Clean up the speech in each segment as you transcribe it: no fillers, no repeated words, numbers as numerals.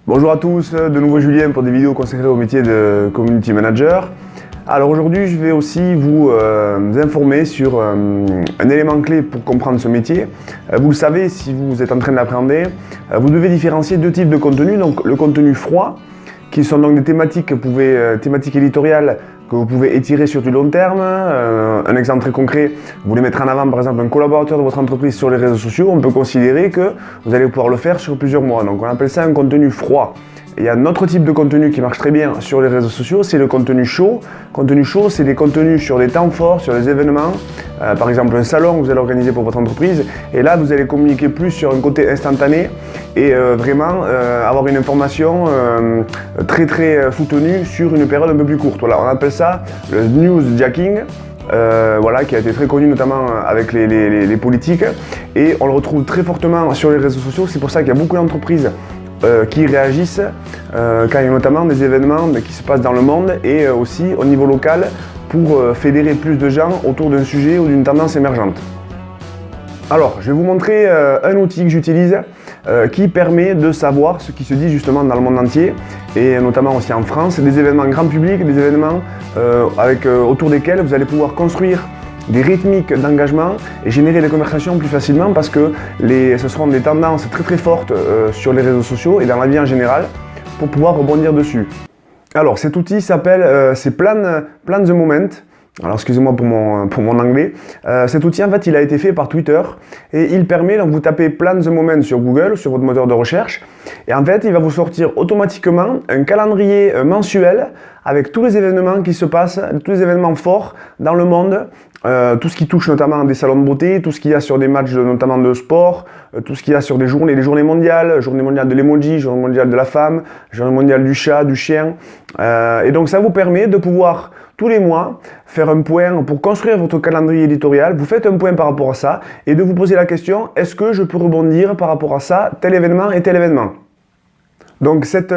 Bonjour à tous, de nouveau Julien pour des vidéos consacrées au métier de Community Manager. Alors aujourd'hui, je vais aussi vous informer sur un élément clé pour comprendre ce métier. Vous le savez, si vous êtes en train de l'appréhender, vous devez différencier deux types de contenus. Donc le contenu froid, qui sont donc des thématiques, thématiques éditoriales que vous pouvez étirer sur du long terme. Un exemple très concret, vous voulez mettre en avant par exemple un collaborateur de votre entreprise sur les réseaux sociaux, on peut considérer que vous allez pouvoir le faire sur plusieurs mois. Donc on appelle ça un contenu froid. Il y a un autre type de contenu qui marche très bien sur les réseaux sociaux, c'est le contenu chaud. Contenu chaud, c'est des contenus sur des temps forts, sur des événements, par exemple un salon que vous allez organiser pour votre entreprise. Et là, vous allez communiquer plus sur un côté instantané et vraiment avoir une information très soutenue sur une période un peu plus courte. Voilà, on appelle ça le newsjacking. Voilà, qui a été très connu notamment avec les politiques. Et on le retrouve très fortement sur les réseaux sociaux. C'est pour ça qu'il y a beaucoup d'entreprises qui réagissent quand il y a notamment des événements qui se passent dans le monde et aussi au niveau local pour fédérer plus de gens autour d'un sujet ou d'une tendance émergente. Alors, je vais vous montrer un outil que j'utilise qui permet de savoir ce qui se dit justement dans le monde entier et notamment aussi en France, des événements grand public, des événements autour desquels vous allez pouvoir construire des rythmiques d'engagement et générer des conversations plus facilement parce que ce seront des tendances très fortes sur les réseaux sociaux et dans la vie en général pour pouvoir rebondir dessus. Alors cet outil s'appelle Plan the Moment. Alors excusez-moi pour mon anglais. Cet outil en fait il a été fait par Twitter et il permet, donc vous tapez Plan the Moment sur Google, sur votre moteur de recherche et en fait il va vous sortir automatiquement un calendrier mensuel avec tous les événements qui se passent, tous les événements forts dans le monde, tout ce qui touche notamment des salons de beauté, tout ce qu'il y a sur des matchs notamment de sport, tout ce qu'il y a sur les journées mondiales, journée mondiale de l'emoji, journée mondiale de la femme, journée mondiale du chat, du chien. Et donc ça vous permet de pouvoir tous les mois faire un point pour construire votre calendrier éditorial. Vous faites un point par rapport à ça et de vous poser la question, est-ce que je peux rebondir par rapport à ça, tel événement et tel événement? Donc cet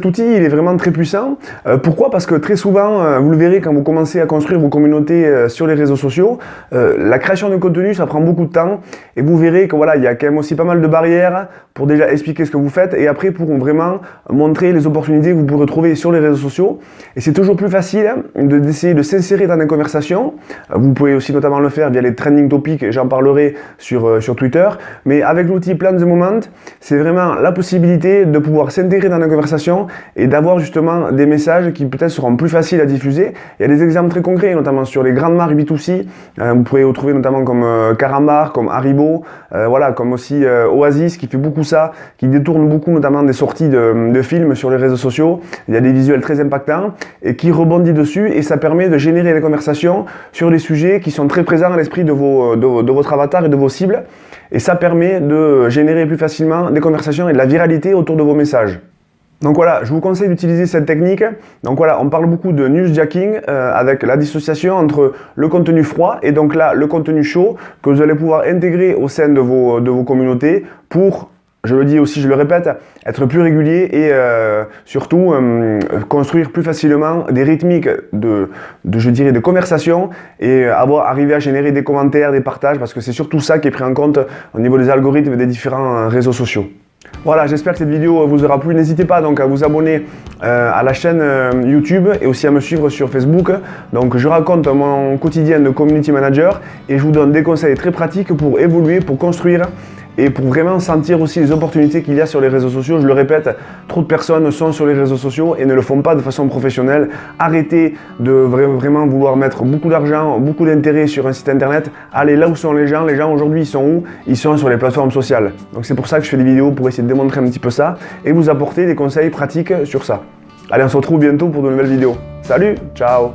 outil il est vraiment très puissant. Pourquoi? Parce que très souvent, vous le verrez quand vous commencez à construire vos communautés sur les réseaux sociaux, la création de contenu ça prend beaucoup de temps et vous verrez que voilà, il y a quand même aussi pas mal de barrières pour déjà expliquer ce que vous faites et après pour vraiment montrer les opportunités que vous pourrez trouver sur les réseaux sociaux. Et c'est toujours plus facile d'essayer de s'insérer dans des conversations. Vous pouvez aussi notamment le faire via les trending topics, j'en parlerai sur Twitter. Mais avec l'outil Plan the Moment, c'est vraiment la possibilité de pouvoir s'intégrer dans la conversation et d'avoir justement des messages qui peut-être seront plus faciles à diffuser. Il y a des exemples très concrets, notamment sur les grandes marques B2C. Vous pourrez vous trouver notamment comme Carambar, comme Haribo, voilà, comme aussi Oasis qui fait beaucoup ça, qui détourne beaucoup notamment des sorties de films sur les réseaux sociaux. Il y a des visuels très impactants et qui rebondit dessus et ça permet de générer des conversations sur des sujets qui sont très présents à l'esprit de votre avatar et de vos cibles. Et ça permet de générer plus facilement des conversations et de la viralité autour de vos messages. Donc voilà, je vous conseille d'utiliser cette technique. Donc voilà, on parle beaucoup de newsjacking avec la dissociation entre le contenu froid et donc là le contenu chaud que vous allez pouvoir intégrer au sein de vos communautés pour, je le dis aussi, je le répète, être plus régulier et surtout construire plus facilement des rythmiques je dirais, de conversation et arriver à générer des commentaires, des partages parce que c'est surtout ça qui est pris en compte au niveau des algorithmes des différents réseaux sociaux. Voilà, j'espère que cette vidéo vous aura plu. N'hésitez pas donc à vous abonner à la chaîne YouTube et aussi à me suivre sur Facebook. Donc je raconte mon quotidien de Community Manager et je vous donne des conseils très pratiques pour évoluer, pour construire et pour vraiment sentir aussi les opportunités qu'il y a sur les réseaux sociaux. Je le répète, trop de personnes sont sur les réseaux sociaux et ne le font pas de façon professionnelle. Arrêtez de vraiment vouloir mettre beaucoup d'argent, beaucoup d'intérêt sur un site internet. Allez là où sont les gens. Les gens aujourd'hui, ils sont où? Ils sont sur les plateformes sociales. Donc c'est pour ça que je fais des vidéos pour essayer de démontrer un petit peu ça et vous apporter des conseils pratiques sur ça. Allez, on se retrouve bientôt pour de nouvelles vidéos. Salut, ciao!